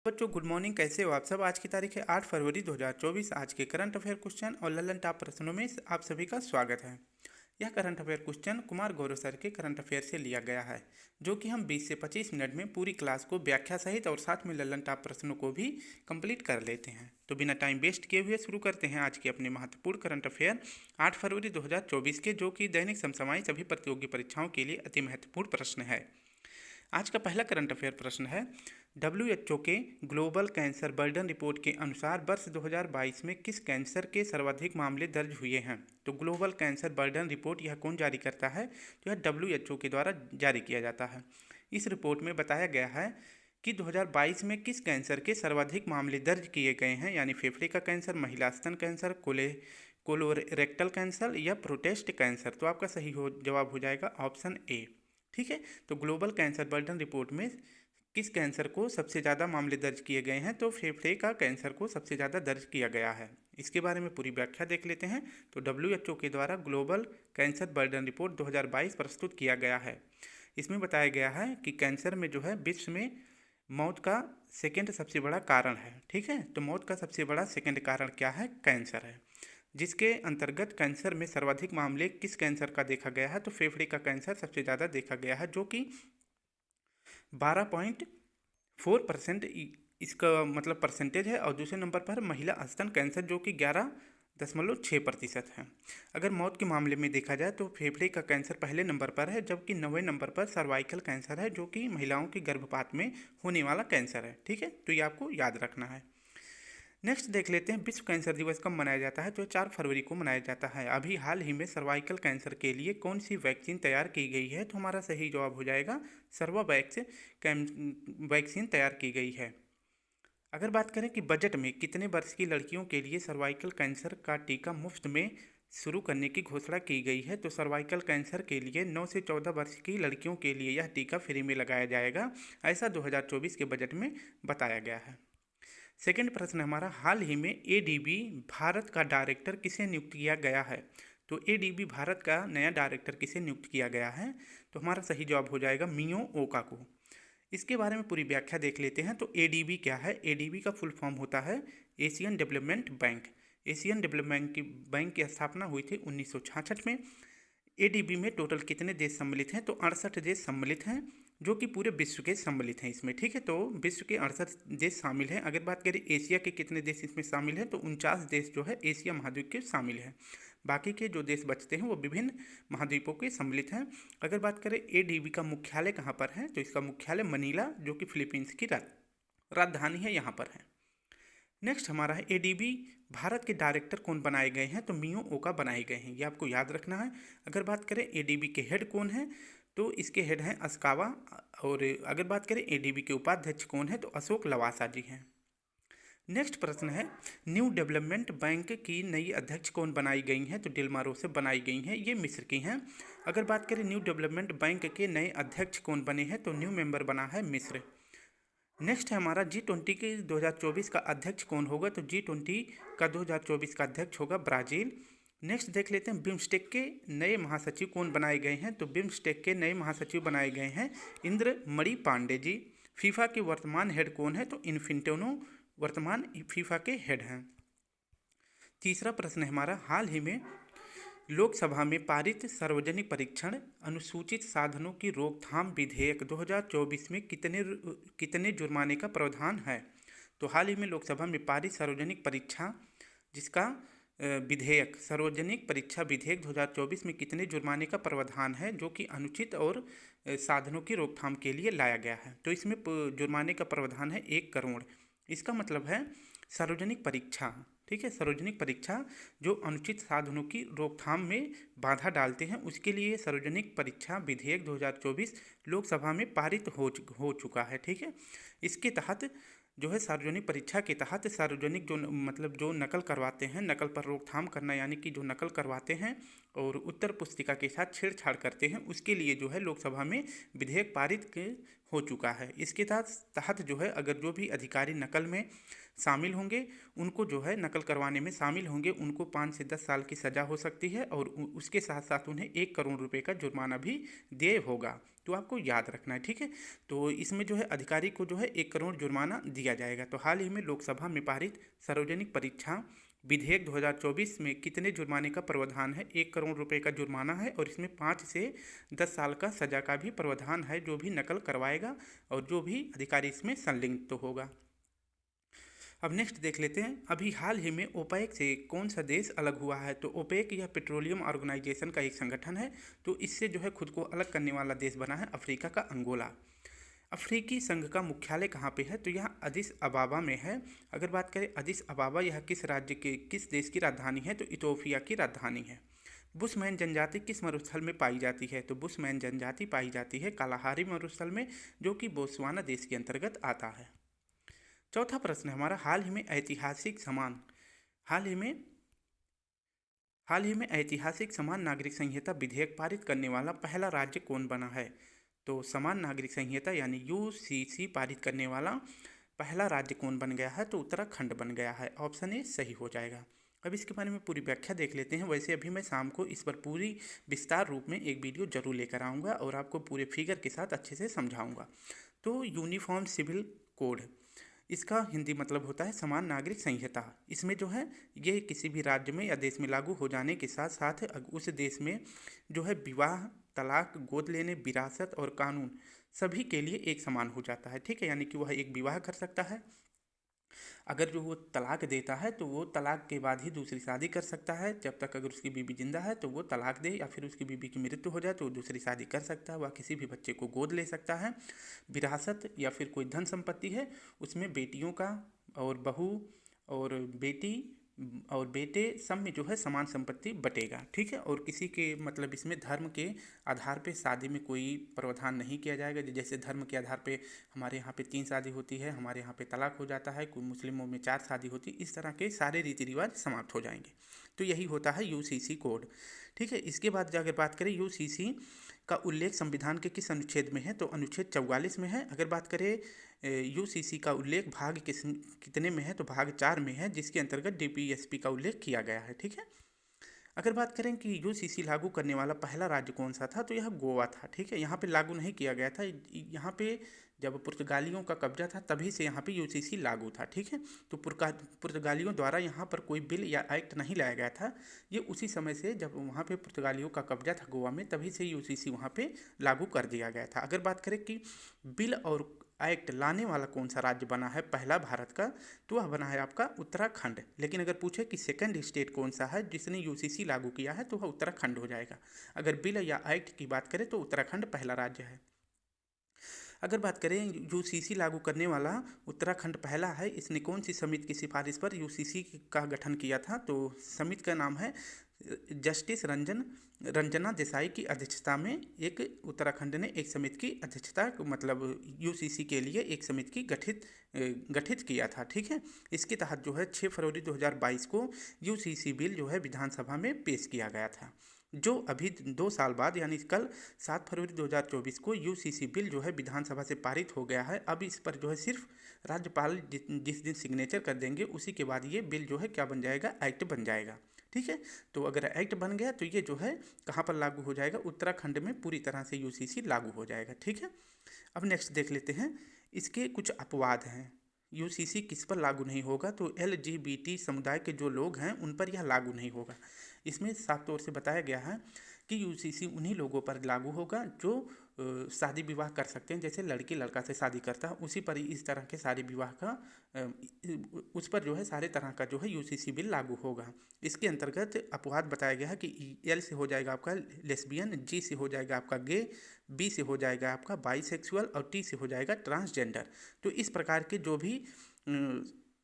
बच्चों good morning. कैसे हो आप सब। आज की तारीख है 8 फरवरी 2024। आज के करंट अफेयर क्वेश्चन और ललन टॉप प्रश्नों में आप सभी का स्वागत है। यह current affair question Kumar Gaurav sir के करंट अफेयर से लिया गया है, जो कि हम 20 से 25 मिनट में पूरी क्लास को व्याख्या सहित और साथ में ललन टॉप प्रश्नों को भी कंप्लीट कर लेते हैं। तो बिना टाइम वेस्ट किए हुए शुरू करते हैं आज के अपने महत्वपूर्ण करंट अफेयर 8 फरवरी 2024 के, जो कि दैनिक समसामयिक सभी प्रतियोगी परीक्षाओं के लिए अति महत्वपूर्ण प्रश्न है। आज का पहला करंट अफेयर प्रश्न है, WHO के ग्लोबल कैंसर बर्डन रिपोर्ट के अनुसार वर्ष 2022 में किस कैंसर के सर्वाधिक मामले दर्ज हुए हैं। तो ग्लोबल कैंसर बर्डन रिपोर्ट यह कौन जारी करता है? तो यह WHO के द्वारा जारी किया जाता है। इस रिपोर्ट में बताया गया है कि 2022 में किस कैंसर के सर्वाधिक मामले दर्ज किए गए हैं, यानी फेफड़े का कैंसर, महिला स्तन कैंसर, कोलोरेक्टल कैंसर या प्रोस्टेट कैंसर। तो आपका सही जवाब हो जाएगा ऑप्शन ए। ठीक है, तो ग्लोबल कैंसर बर्डन रिपोर्ट में किस कैंसर को सबसे ज़्यादा मामले दर्ज किए गए हैं? तो फेफड़े का कैंसर को सबसे ज़्यादा दर्ज किया गया है। इसके बारे में पूरी व्याख्या देख लेते हैं। तो WHO के द्वारा ग्लोबल कैंसर बर्डन रिपोर्ट 2022 प्रस्तुत किया गया है। इसमें बताया गया है कि कैंसर में जो है विश्व में मौत का सेकेंड सबसे बड़ा कारण है। ठीक है, तो मौत का सबसे बड़ा सेकेंड कारण क्या है? कैंसर है। जिसके अंतर्गत कैंसर में सर्वाधिक मामले किस कैंसर का देखा गया है? तो फेफड़े का कैंसर सबसे ज़्यादा देखा गया है, जो कि 12.4% इसका मतलब परसेंटेज है। और दूसरे नंबर पर महिला स्तन कैंसर, जो कि 11.6% है। अगर मौत के मामले में देखा जाए तो फेफड़े का कैंसर पहले नंबर पर है, जबकि 9वें नंबर पर सर्वाइकल कैंसर है, जो कि महिलाओं के गर्भपात में होने वाला कैंसर है। ठीक है, तो ये आपको याद रखना है। नेक्स्ट देख लेते हैं, विश्व कैंसर दिवस कब मनाया जाता है? तो 4 फरवरी को मनाया जाता है। अभी हाल ही में सर्वाइकल कैंसर के लिए कौन सी वैक्सीन तैयार की गई है? तो हमारा सही जवाब हो जाएगा सर्वावैक्स वैक्सीन तैयार की गई है। अगर बात करें कि बजट में कितने वर्ष की लड़कियों के लिए सर्वाइकल कैंसर का टीका मुफ्त में शुरू करने की घोषणा की गई है, तो सर्वाइकल कैंसर के लिए 9 से 14 वर्ष की लड़कियों के लिए यह टीका फ्री में लगाया जाएगा, ऐसा 2024 के बजट में बताया गया है। सेकंड प्रश्न हमारा, हाल ही में ADB भारत का डायरेक्टर किसे नियुक्त किया गया है? तो ADB भारत का नया डायरेक्टर किसे नियुक्त किया गया है? तो हमारा सही जवाब हो जाएगा मियो ओका को। इसके बारे में पूरी व्याख्या देख लेते हैं। तो ADB क्या है? ADB का फुल फॉर्म होता है Asian development bank. Asian development bank की स्थापना हुई थी 1966 में। ADB में टोटल कितने देश सम्मिलित हैं? तो 68 देश सम्मिलित हैं, जो कि पूरे विश्व के सम्मिलित हैं इसमें। ठीक है, तो विश्व के 68 देश शामिल हैं। अगर बात करें एशिया के कितने देश इसमें शामिल हैं, तो 49 देश जो है एशिया महाद्वीप के शामिल हैं। बाकी के जो देश बचते हैं वो विभिन्न महाद्वीपों के सम्मिलित हैं। अगर बात करें ADB का मुख्यालय कहाँ पर है, तो इसका मुख्यालय मनीला, जो कि फिलीपींस की राजधानी है, यहाँ पर है। नेक्स्ट हमारा है, ADB भारत के डायरेक्टर कौन बनाए गए हैं? तो मियो ओका बनाए गए हैं, ये आपको याद रखना है। अगर बात करें ADB के हेड कौन है, तो इसके हेड हैं अस्कावा। और अगर बात करें ADB के उपाध्यक्ष कौन है, तो अशोक लवासा जी हैं। नेक्स्ट प्रश्न है, न्यू डेवलपमेंट बैंक की नई अध्यक्ष कौन बनाई गई हैं? तो डिल्मा रोसेफ बनाई गई हैं, ये मिस्र की हैं। अगर बात करें न्यू डेवलपमेंट बैंक के नए अध्यक्ष कौन बने हैं, तो न्यू मेंबर बना है मिस्र। नेक्स्ट है हमारा, G20 के 2024 का अध्यक्ष कौन होगा? तो G20 का 2024 का अध्यक्ष होगा ब्राज़ील। नेक्स्ट देख लेते हैं, बिम्स्टेक के नए महासचिव कौन बनाए गए हैं? तो बिम्स्टेक के नए महासचिव बनाए गए हैं इंद्रमणि पांडे जी। फीफा के वर्तमान हेड कौन है? तो इन्फेंटिनो वर्तमान फीफा के हेड हैं। तीसरा प्रश्न है हमारा, हाल ही में लोकसभा में पारित सार्वजनिक परीक्षण अनुसूचित साधनों की रोकथाम विधेयक 2024 में कितने जुर्माने का प्रावधान है? तो हाल ही में लोकसभा में पारित सार्वजनिक परीक्षा जिसका विधेयक सार्वजनिक परीक्षा विधेयक 2024 में कितने जुर्माने का प्रावधान है, जो कि अनुचित और साधनों की रोकथाम के लिए लाया गया है? तो इसमें जुर्माने का प्रावधान है 1 करोड़। इसका मतलब है सार्वजनिक परीक्षा, ठीक है, सार्वजनिक परीक्षा जो अनुचित साधनों की रोकथाम में बाधा डालते हैं, उसके लिए सार्वजनिक परीक्षा विधेयक 2024 लोकसभा में पारित हो चुका है। ठीक है, इसके तहत जो है सार्वजनिक परीक्षा के तहत सार्वजनिक जो मतलब जो नकल करवाते हैं, नकल पर रोकथाम करना, यानी कि जो नकल करवाते हैं और उत्तर पुस्तिका के साथ छेड़छाड़ करते हैं, उसके लिए जो है लोकसभा में विधेयक पारित हो चुका है। इसके तहत जो है अगर जो भी अधिकारी नकल में शामिल होंगे, उनको जो है नकल करवाने में शामिल होंगे, उनको 5 से 10 साल की सज़ा हो सकती है और उसके साथ साथ उन्हें 1 करोड़ रुपए का जुर्माना भी देय होगा। तो आपको याद रखना है, ठीक है। तो इसमें जो है अधिकारी को जो है 1 करोड़ जुर्माना दिया जाएगा। तो हाल ही में लोकसभा में पारित सार्वजनिक परीक्षा विधेयक 2024 में कितने जुर्माने का प्रावधान है? 1 करोड़ रुपए का जुर्माना है और इसमें 5 से 10 साल का सजा का भी प्रावधान है, जो भी नकल करवाएगा और जो भी अधिकारी इसमें संलिप्त तो होगा। अब नेक्स्ट देख लेते हैं, अभी हाल ही में ओपेक से कौन सा देश अलग हुआ है? तो ओपेक यह पेट्रोलियम ऑर्गेनाइजेशन का एक संगठन है। तो इससे जो है खुद को अलग करने वाला देश बना है अफ्रीका का अंगोला। अफ्रीकी संघ का मुख्यालय कहाँ पे है? तो यह अदिस अबाबा में है। अगर बात करें अदिस अबाबा, यह किस राज्य के किस देश की राजधानी है? तो इथोपिया की राजधानी है। बुशमैन जनजाति किस मरुस्थल में पाई जाती है? तो बुशमैन जनजाति पाई जाती है कालाहारी मरुस्थल में, जो कि बोत्सवाना देश के अंतर्गत आता है। चौथा प्रश्न है हमारा, हाल ही में ऐतिहासिक समान नागरिक संहिता विधेयक पारित करने वाला पहला राज्य कौन बना है? तो समान नागरिक संहिता यानी यूसीसी पारित करने वाला पहला राज्य कौन बन गया है? तो उत्तराखंड बन गया है। ऑप्शन ए सही हो जाएगा। अब इसके बारे में पूरी व्याख्या देख लेते हैं। वैसे अभी मैं शाम को इस पर पूरी विस्तार रूप में एक वीडियो जरूर लेकर आऊँगा और आपको पूरे फिगर के साथ अच्छे से समझाऊँगा। तो यूनिफॉर्म सिविल कोड, इसका हिंदी मतलब होता है समान नागरिक संहिता। इसमें जो है ये किसी भी राज्य में या देश में लागू हो जाने के साथ साथ उस देश में जो है विवाह, तलाक, गोद लेने, विरासत और कानून सभी के लिए एक समान हो जाता है, ठीक है। यानी कि वह एक विवाह कर सकता है, अगर जो वो तलाक देता है तो वो तलाक के बाद ही दूसरी शादी कर सकता है। जब तक अगर उसकी बीवी जिंदा है तो वो तलाक दे, या फिर उसकी बीवी की मृत्यु हो जाए तो वो दूसरी शादी कर सकता है। वह किसी भी बच्चे को गोद ले सकता है। विरासत या फिर कोई धन संपत्ति है, उसमें बेटियों का और बहू और बेटी और बेटे सब में जो है समान संपत्ति बटेगा, ठीक है। और किसी के मतलब इसमें धर्म के आधार पे शादी में कोई प्रावधान नहीं किया जाएगा। जैसे धर्म के आधार पे हमारे यहाँ पे 3 शादी होती है, हमारे यहाँ पे तलाक हो जाता है, कोई मुस्लिमों में 4 शादी होती है, इस तरह के सारे रीति रिवाज समाप्त हो जाएंगे। तो यही होता है यूसीसी कोड, ठीक है। इसके बाद अगर बात करें यूसीसी का उल्लेख संविधान के किस अनुच्छेद में है? तो अनुच्छेद 44 में है। अगर बात करें यूसीसी का उल्लेख भाग कितने में है? तो भाग 4 में है, जिसके अंतर्गत डीपीएसपी का उल्लेख किया गया है, ठीक है। अगर बात करें कि यूसीसी लागू करने वाला पहला राज्य कौन सा था? तो यह गोवा था, ठीक है। यहाँ पे लागू नहीं किया गया था। यहाँ पे जब पुर्तगालियों का कब्जा था तभी से यहाँ पे यूसीसी लागू था, ठीक है। तो पुर्तगालियों द्वारा यहाँ पर कोई बिल या एक्ट नहीं लाया गया था। ये उसी समय से जब वहाँ पे पुर्तगालियों का कब्जा था गोवा में, तभी से यूसीसी वहाँ पे लागू कर दिया गया था। अगर बात करें कि बिल और एक्ट लाने वाला कौन सा राज्य बना है पहला भारत का, तो वह बना है आपका उत्तराखंड। लेकिन अगर पूछे कि सेकंड स्टेट कौन सा है जिसने यूसीसी लागू किया है, तो वह उत्तराखंड हो जाएगा। अगर बिल या एक्ट की बात करें तो उत्तराखंड पहला राज्य है। अगर बात करें यूसीसी लागू करने वाला उत्तराखंड पहला है, इसने कौन सी समिति की सिफारिश पर यूसीसी का गठन किया था? तो समिति का नाम है जस्टिस रंजना देसाई की अध्यक्षता में एक उत्तराखंड ने एक समिति की अध्यक्षता मतलब यूसीसी के लिए एक समिति की गठित किया था, ठीक है। इसके तहत जो है 6 फरवरी 2022 को यूसीसी बिल जो है विधानसभा में पेश किया गया था, जो अभी 2 साल बाद यानी कल 7 फरवरी 2024 को यूसीसी बिल जो है विधानसभा से पारित हो गया है। अब इस पर जो है सिर्फ राज्यपाल जिस दिन सिग्नेचर कर देंगे उसी के बाद ये बिल जो है क्या बन जाएगा? एक्ट बन जाएगा, ठीक है। तो अगर एक्ट बन गया तो ये जो है कहाँ पर लागू हो जाएगा? उत्तराखंड में पूरी तरह से यूसीसी लागू हो जाएगा, ठीक है। अब नेक्स्ट देख लेते हैं, इसके कुछ अपवाद हैं। यूसीसी किस पर लागू नहीं होगा? तो LGBT समुदाय के जो लोग हैं उन पर यह लागू नहीं होगा। इसमें साफ तौर से बताया गया है कि यूसीसी उन्हीं लोगों पर लागू होगा जो शादी विवाह कर सकते हैं। जैसे लड़की लड़का से शादी करता है, उसी पर इस तरह के सारे विवाह का उस पर जो है सारे तरह का जो है यूसीसी बिल लागू होगा। इसके अंतर्गत अपवाद बताया गया है कि एल से हो जाएगा आपका लेस्बियन, जी से हो जाएगा आपका गे, बी से हो जाएगा आपका बाईसेक्सुअल और टी से हो जाएगा ट्रांसजेंडर। तो इस प्रकार के जो भी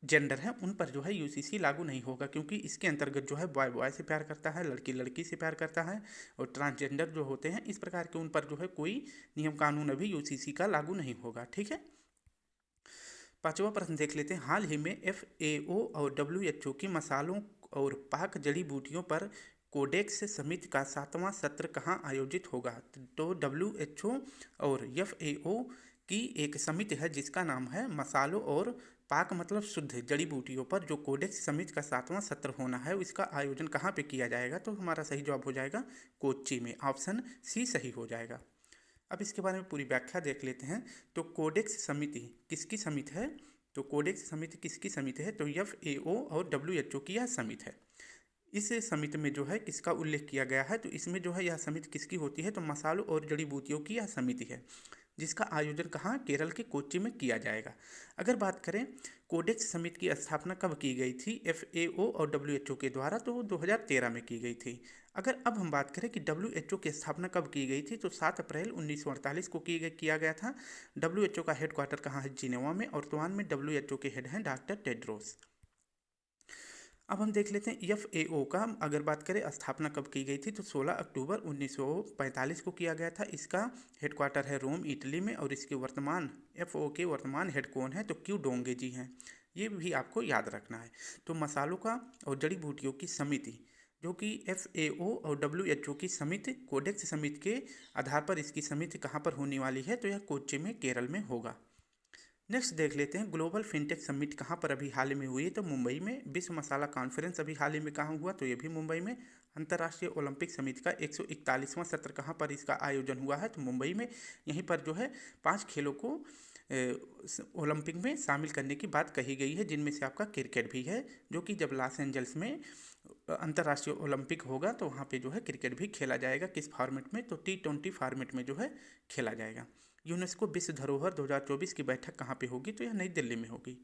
जेंडर हैं उन पर जो है यूसीसी लागू नहीं होगा, क्योंकि इसके अंतर्गत जो है बॉय बॉय से प्यार करता है, लड़की लड़की से प्यार करता है, और ट्रांसजेंडर जो होते हैं इस प्रकार के उन पर जो है कोई नियम कानून अभी यूसीसी का लागू नहीं होगा, ठीक है। 5वां प्रश्न देख लेते हैं, हाल ही में FAO और WHO की मसालों और पाक जड़ी बूटियों पर कोडेक्स समिति का 7वां सत्र कहाँ आयोजित होगा? तो WHO और FAO की एक समिति है जिसका नाम है मसालों और पाक मतलब शुद्ध जड़ी बूटियों पर जो कोडेक्स समिति का 7वां सत्र होना है, इसका आयोजन कहाँ पे किया जाएगा? तो हमारा सही जवाब हो जाएगा कोच्चि में। ऑप्शन सी सही हो जाएगा। अब इसके बारे में पूरी व्याख्या देख लेते हैं। तो कोडेक्स समिति किसकी समिति है? तो कोडेक्स समिति किसकी समिति है? तो FAO और WHO की यह समिति है। इस समिति में जो है किसका उल्लेख किया गया है? तो इसमें जो है यह समिति किसकी होती है? तो मसालों और जड़ी बूटियों की यह समिति है, जिसका आयोजन कहाँ? केरल के कोच्चि में किया जाएगा। अगर बात करें कोडेक्स समिति की स्थापना कब की गई थी FAO और WHO के द्वारा? तो 2013 में की गई थी। अगर अब हम बात करें कि WHO की स्थापना कब की गई थी? तो 7 अप्रैल 1948 को किया गया था। WHO का हेडक्वार्टर कहाँ है? जिनेवा में। और वर्तमान में WHO के हेड हैं डॉक्टर टेड्रोस। अब हम देख लेते हैं FAO का अगर बात करें स्थापना कब की गई थी? तो 16 अक्टूबर 1945 को किया गया था। इसका हेडक्वार्टर है रोम, इटली में। और इसके वर्तमान FAO के वर्तमान हेड कौन है? तो क्यू डोंगे जी हैं। ये भी आपको याद रखना है। तो मसालों का और जड़ी बूटियों की समिति, जो कि FAO और WHO की समिति, कोडेक्स समिति के आधार पर इसकी समिति कहाँ पर होने वाली है? तो यह कोच्चि में, केरल में होगा। नेक्स्ट देख लेते हैं ग्लोबल फिनटेक समिट कहाँ पर अभी हाल ही में हुई है? तो मुंबई में। विश्व मसाला कॉन्फ्रेंस अभी हाल ही में कहाँ हुआ? तो ये भी मुंबई में। अंतर्राष्ट्रीय ओलंपिक समिति का 141वां सत्र कहाँ पर इसका आयोजन हुआ है? तो मुंबई में। यहीं पर जो है 5 खेलों को ओलंपिक में शामिल करने की बात कही गई है, जिनमें से आपका क्रिकेट भी है, जो कि जब लॉस एंजल्स में अंतर्राष्ट्रीय ओलंपिक होगा तो वहाँ पे जो है क्रिकेट भी खेला जाएगा। किस फॉर्मेट में? तो T20 फॉर्मेट में जो है खेला जाएगा। यूनेस्को विश्व धरोहर 2024 की बैठक कहाँ पे होगी? तो यह नई दिल्ली में होगी।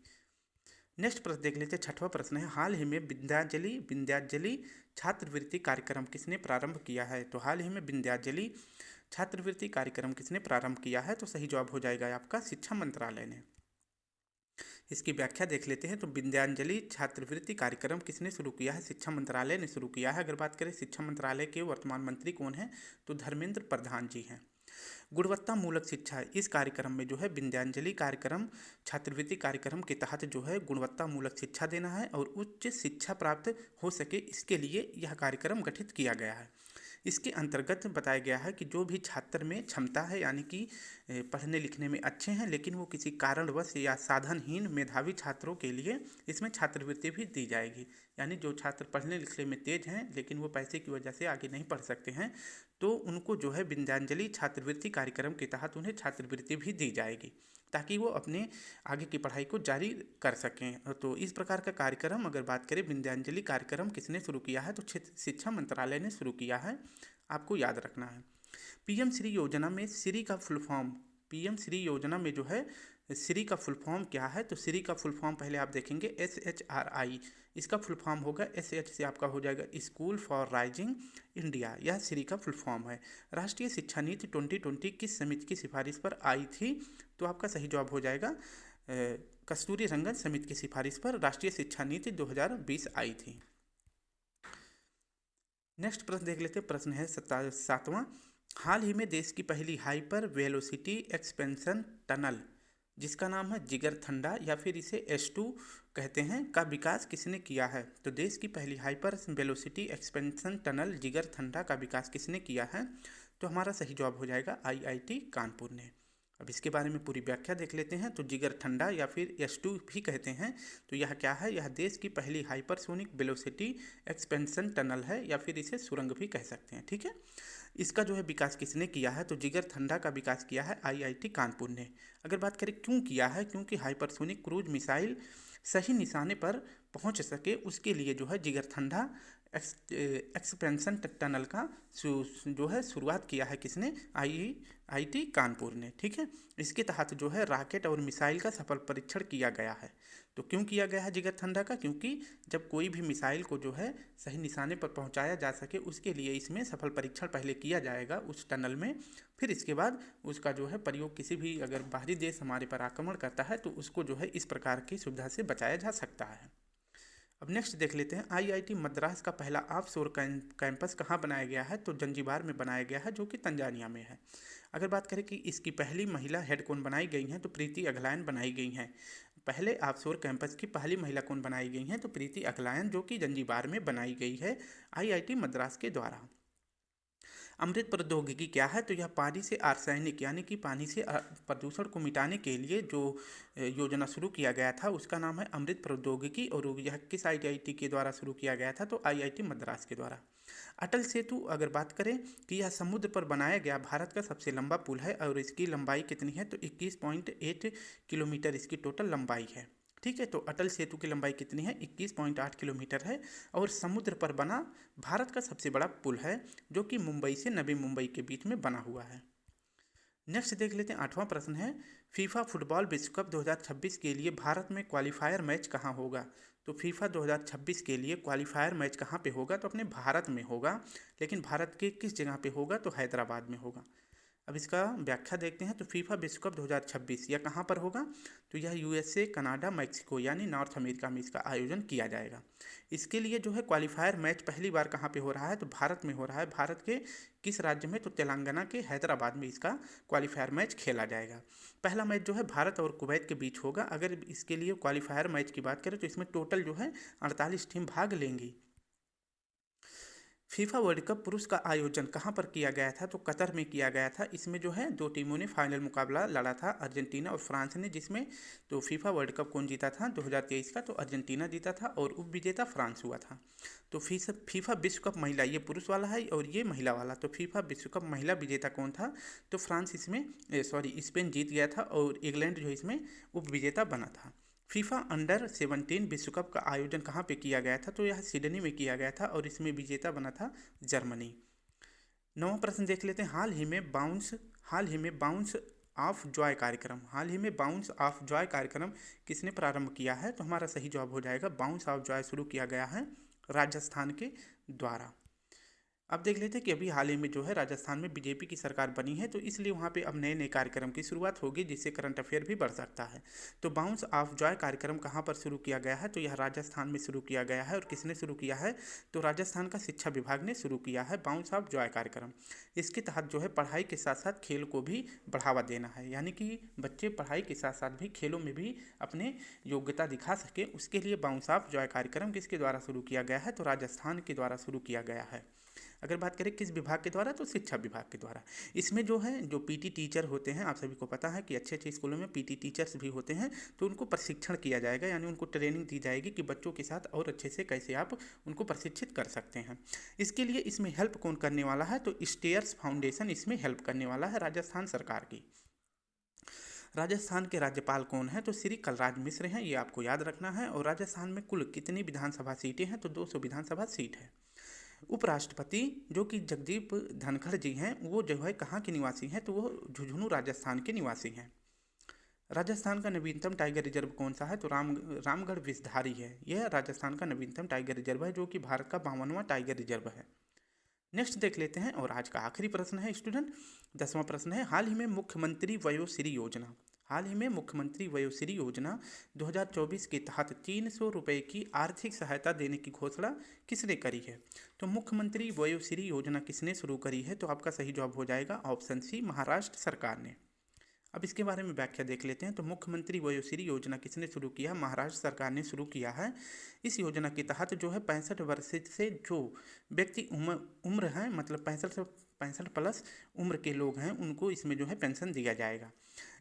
नेक्स्ट प्रश्न देख लेते हैं। 6वां प्रश्न है, हाल ही में विंध्याचली छात्रवृत्ति कार्यक्रम किसने प्रारंभ किया है? तो हाल ही में विंध्याचली छात्रवृत्ति कार्यक्रम किसने प्रारंभ किया है? तो सही जवाब हो जाएगा आपका शिक्षा मंत्रालय ने। इसकी व्याख्या देख लेते हैं। तो विंध्याचली छात्रवृत्ति कार्यक्रम किसने शुरू किया है? शिक्षा मंत्रालय ने शुरू किया है। अगर बात करें शिक्षा मंत्रालय के वर्तमान मंत्री कौन है? तो धर्मेंद्र प्रधान जी हैं। गुणवत्ता मूलक शिक्षा, इस कार्यक्रम में जो है विंध्याचली कार्यक्रम छात्रवृत्ति कार्यक्रम के तहत जो है गुणवत्ता मूलक शिक्षा देना है और उच्च शिक्षा प्राप्त हो सके, इसके लिए यह कार्यक्रम गठित किया गया है। इसके अंतर्गत बताया गया है कि जो भी छात्र में क्षमता है, यानी कि पढ़ने लिखने में अच्छे हैं लेकिन वो किसी कारणवश या साधनहीन मेधावी छात्रों के लिए इसमें छात्रवृत्ति भी दी जाएगी। यानी जो छात्र पढ़ने लिखने में तेज हैं लेकिन वो पैसे की वजह से आगे नहीं पढ़ सकते हैं, तो उनको जो है विंध्याचली छात्रवृत्ति कार्यक्रम के तहत उन्हें छात्रवृत्ति भी दी जाएगी, ताकि वो अपने आगे की पढ़ाई को जारी कर सकें। तो इस प्रकार का कार्यक्रम अगर बात करें विंध्याचली कार्यक्रम किसने शुरू किया है? तो शिक्षा मंत्रालय ने शुरू किया है, आपको याद रखना है। PM श्री योजना में श्री का फुल फॉर्म, PM श्री योजना में जो है श्री का फुल फॉर्म क्या है? तो श्री का फुल फॉर्म पहले आप देखेंगे SHRI, इसका फुल फॉर्म होगा SH से आपका हो जाएगा स्कूल फॉर राइजिंग इंडिया, यह श्री का फुल फॉर्म है। राष्ट्रीय शिक्षा नीति 2020 किस समिति की सिफारिश पर आई थी? तो आपका सही जवाब हो जाएगा कस्तूरी रंगन समिति की सिफारिश पर राष्ट्रीय शिक्षा नीति 2020 आई थी। नेक्स्ट प्रश्न देख लेते हैं। प्रश्न है 7वां, हाल ही में देश की पहली हाइपर वेलोसिटी एक्सपेंशन टनल, जिसका नाम है जिगरथंडा या फिर इसे S2 कहते हैं, का विकास किसने किया है? तो देश की पहली hyper velocity expansion tunnel Jigarthanda का विकास किसने किया है? तो हमारा सही जवाब हो जाएगा IIT कानपुर ने। अब इसके बारे में पूरी व्याख्या देख लेते हैं। तो जिगरथंडा या फिर S2 भी कहते हैं, तो यह क्या है? यह देश की पहली हाइपरसोनिक वेलोसिटी एक्सपेंशन टनल है, या फिर इसे सुरंग भी कह सकते हैं। ठीक है, इसका जो है विकास किसने किया है? तो जिगरथंडा का विकास किया है IIT कानपुर ने। अगर बात करें क्यों किया है, क्योंकि हाइपरसोनिक क्रूज मिसाइल सही निशाने पर पहुंच सके, उसके लिए जो है जिगरथंडा एक्सपेंशन टनल का जो है शुरुआत किया है किसने? IIT कानपुर ने। ठीक है, इसके तहत जो है रॉकेट और मिसाइल का सफल परीक्षण किया गया है। तो क्यों किया गया है जिगरथंडा का? क्योंकि जब कोई भी मिसाइल को जो है सही निशाने पर पहुंचाया जा सके, उसके लिए इसमें सफल परीक्षण पहले किया जाएगा उस टनल में, फिर इसके बाद उसका जो है प्रयोग किसी भी अगर बाहरी देश हमारे पर आक्रमण करता है तो उसको जो है इस प्रकार की सुविधा से बचाया जा सकता है। अब नेक्स्ट देख लेते हैं। IIT मद्रास का पहला ऑफशोर कैंपस कहाँ बनाया गया है? तो जंजीबार में बनाया गया है, जो कि तंजानिया में है। अगर बात करें कि इसकी पहली महिला हेड कौन बनाई गई हैं, तो प्रीति अगलायन बनाई गई हैं। पहले ऑफशोर कैंपस की पहली महिला कौन बनाई गई हैं? तो प्रीति अगलायन, जो कि जंजीबार में बनाई गई है IIT मद्रास के द्वारा। अमृत प्रौद्योगिकी क्या है? तो यह पानी से आर्सेनिक यानी कि पानी से प्रदूषण को मिटाने के लिए जो योजना शुरू किया गया था उसका नाम है अमृत प्रौद्योगिकी। और यह किस आईआईटी के द्वारा शुरू किया गया था? तो आईआईटी मद्रास के द्वारा। अटल सेतु अगर बात करें कि यह समुद्र पर बनाया गया भारत का सबसे लंबा पुल है और इसकी लंबाई कितनी है? तो 21.8 किलोमीटर इसकी टोटल लंबाई है। ठीक है, तो अटल सेतु की लंबाई कितनी है? 21.8 किलोमीटर है और समुद्र पर बना भारत का सबसे बड़ा पुल है जो कि मुंबई से नवी मुंबई के बीच में बना हुआ है। नेक्स्ट देख लेते हैं, 8वां प्रश्न है, फीफा फुटबॉल विश्व कप 2026 के लिए भारत में क्वालिफायर मैच कहाँ होगा? तो फीफा 2026 के लिए क्वालिफायर मैच कहाँ पे होगा? तो अपने भारत में होगा, लेकिन भारत के किस जगह पे होगा? तो हैदराबाद में होगा। अब इसका व्याख्या देखते हैं। तो फीफा विश्व कप 2026 यह कहाँ पर होगा? तो यह यूएसए, कनाडा, मैक्सिको यानी नॉर्थ अमेरिका में इसका आयोजन किया जाएगा। इसके लिए जो है क्वालिफायर मैच पहली बार कहाँ पे हो रहा है? तो भारत में हो रहा है। भारत के किस राज्य में? तो तेलंगाना के हैदराबाद में इसका क्वालिफायर मैच खेला जाएगा। पहला मैच जो है भारत और कुवैत के बीच होगा। अगर इसके लिए क्वालिफायर मैच की बात करें तो इसमें टोटल जो है 48 टीम भाग लेंगी। फीफा वर्ल्ड कप पुरुष का आयोजन कहाँ पर किया गया था? तो कतर में किया गया था। इसमें जो है दो टीमों ने फाइनल मुकाबला लड़ा था, अर्जेंटीना और फ्रांस ने, जिसमें तो फीफा वर्ल्ड कप कौन जीता था 2023 का? तो अर्जेंटीना जीता था और उप विजेता फ्रांस हुआ था। तो फीफा विश्व कप महिला ये पुरुष वाला है और ये महिला वाला। तो फीफा विश्व कप महिला विजेता कौन था? तो फ्रांस इसमें स्पेन जीत गया था और इंग्लैंड जो इसमें उप विजेता बना था। फीफा अंडर 17 विश्व कप का आयोजन कहाँ पे किया गया था? तो यह सिडनी में किया गया था और इसमें विजेता बना था जर्मनी। 9वां प्रश्न देख लेते हैं, हाल ही में बाउंस ऑफ जॉय कार्यक्रम किसने प्रारंभ किया है? तो हमारा सही जवाब हो जाएगा बाउंस ऑफ जॉय शुरू किया गया है राजस्थान के द्वारा। अब देख लेते हैं कि अभी हाल ही में जो है राजस्थान में बीजेपी की सरकार बनी है, तो इसलिए वहाँ पे अब नए नए कार्यक्रम की शुरुआत होगी जिससे करंट अफेयर भी बढ़ सकता है। तो बाउंस ऑफ जॉय कार्यक्रम कहाँ पर शुरू किया गया है? तो यह राजस्थान में शुरू किया गया है। और किसने शुरू किया है? तो राजस्थान का शिक्षा विभाग ने शुरू किया है बाउंस ऑफ जॉय कार्यक्रम। इसके तहत जो है पढ़ाई के साथ साथ खेल को भी बढ़ावा देना है, यानी कि बच्चे पढ़ाई के साथ साथ भी खेलों में भी अपने योग्यता दिखा सके, उसके लिए बाउंस ऑफ जॉय कार्यक्रम किसके द्वारा शुरू किया गया है? तो राजस्थान के द्वारा शुरू किया गया है। अगर बात करें किस विभाग के द्वारा? तो शिक्षा विभाग के द्वारा। इसमें जो है जो पीटी टीचर होते हैं, आप सभी को पता है कि अच्छे अच्छे स्कूलों में पीटी टीचर्स भी होते हैं, तो उनको प्रशिक्षण किया जाएगा, यानी उनको ट्रेनिंग दी जाएगी कि बच्चों के साथ और अच्छे से कैसे आप उनको प्रशिक्षित कर सकते हैं। इसके लिए इसमें हेल्प कौन करने वाला है? तो स्टेयर्स फाउंडेशन इसमें हेल्प करने वाला है राजस्थान सरकार की। राजस्थान के राज्यपाल कौन है? तो श्री कलराज मिश्र हैं, ये आपको याद रखना है। और राजस्थान में कुल कितनी विधानसभा सीटें हैं? तो 200 विधानसभा सीट है। उपराष्ट्रपति जो कि जगदीप धनखड़ जी हैं, वो जो है कहाँ के निवासी हैं? तो वो झुंझुनू राजस्थान के निवासी हैं। राजस्थान का नवीनतम टाइगर रिजर्व कौन सा है? तो रामगढ़ विषधारी है। यह राजस्थान का नवीनतम टाइगर रिजर्व है जो कि भारत का 52वां टाइगर रिजर्व है। नेक्स्ट देख लेते हैं और आज का आखिरी प्रश्न है स्टूडेंट, 10वां प्रश्न है, हाल ही में मुख्यमंत्री वयोश्री योजना 2024 के तहत 300 रुपये की आर्थिक सहायता देने की घोषणा किसने करी है? तो मुख्यमंत्री वयोश्री योजना किसने शुरू करी है? तो आपका सही जवाब हो जाएगा ऑप्शन सी, महाराष्ट्र सरकार ने। अब इसके बारे में व्याख्या देख लेते हैं। तो मुख्यमंत्री वयोश्री योजना किसने शुरू किया? महाराष्ट्र सरकार ने शुरू किया है। इस योजना के तहत जो है 65 वर्ष से जो व्यक्ति उम्र हैं, मतलब 65 प्लस उम्र के लोग हैं, उनको इसमें जो है पेंशन दिया जाएगा।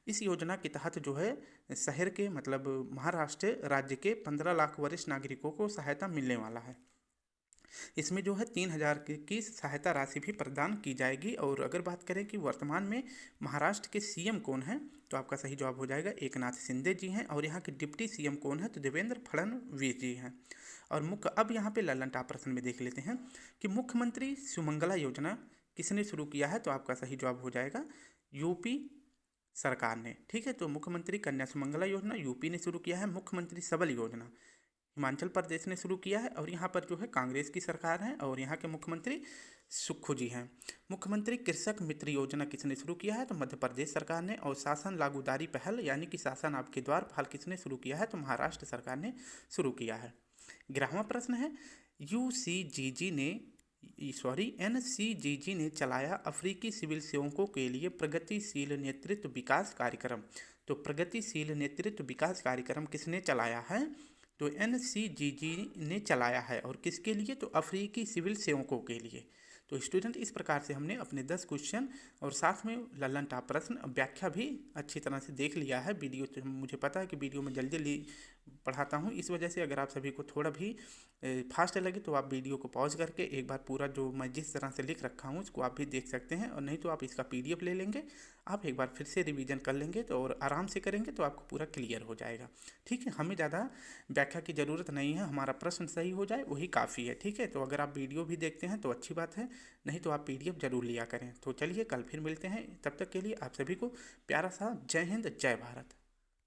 इस योजना के तहत जो है शहर के मतलब महाराष्ट्र राज्य के 15 लाख वरिष्ठ नागरिकों को सहायता मिलने वाला है। इसमें जो है 3,000 की सहायता राशि भी प्रदान की जाएगी। और अगर बात करें कि वर्तमान में महाराष्ट्र के सीएम कौन हैं, तो आपका सही जवाब हो जाएगा एकनाथ शिंदे जी हैं। और यहाँ के डिप्टी सीएम कौन है? तो देवेंद्र फडणवीस जी हैं। और अब यहाँ पे ललन टॉप प्रश्न में देख लेते हैं कि मुख्यमंत्री सुमंगला योजना किसने शुरू किया है? तो आपका सही जवाब हो जाएगा यूपी सरकार ने। ठीक है, तो मुख्यमंत्री कन्या सुमंगला योजना यूपी ने शुरू किया है। मुख्यमंत्री सबल योजना हिमाचल प्रदेश ने शुरू किया है और यहाँ पर जो है कांग्रेस की सरकार है और यहाँ के मुख्यमंत्री सुक्खू जी हैं। मुख्यमंत्री कृषक मित्र योजना किसने शुरू किया है? तो मध्य प्रदेश सरकार ने। और शासन लागूदारी पहल यानी कि शासन आपके द्वार पहल किसने शुरू किया है? तो महाराष्ट्र सरकार ने शुरू किया है। 11वां प्रश्न है, एनसीजीजी ने चलाया अफ्रीकी सिविल सेवकों के लिए प्रगतिशील नेतृत्व विकास कार्यक्रम। तो प्रगतिशील नेतृत्व विकास कार्यक्रम किसने चलाया है? तो एनसीजीजी ने चलाया है। और किसके लिए? तो अफ्रीकी सिविल सेवकों के लिए। तो स्टूडेंट इस प्रकार से हमने अपने 10 क्वेश्चन और साथ में लल्लन टॉप प्रश्न व्याख्या भी अच्छी तरह से देख लिया है। वीडियो तो मुझे पता है कि वीडियो में जल्दी जल्दी पढ़ाता हूँ, इस वजह से अगर आप सभी को थोड़ा भी फास्ट लगे तो आप वीडियो को पॉज करके एक बार पूरा जो मैं जिस तरह से लिख रखा हूँ उसको आप भी देख सकते हैं, और नहीं तो आप इसका PDF ले लेंगे, आप एक बार फिर से रिवीजन कर लेंगे तो और आराम से करेंगे तो आपको पूरा क्लियर हो जाएगा। ठीक है, हमें ज़्यादा व्याख्या की ज़रूरत नहीं है, हमारा प्रश्न सही हो जाए वही काफ़ी है। ठीक है, तो अगर आप वीडियो भी देखते हैं तो अच्छी बात है, नहीं तो आप PDF जरूर लिया करें। तो चलिए कल फिर मिलते हैं, तब तक के लिए आप सभी को प्यारा सा जय हिंद जय भारत।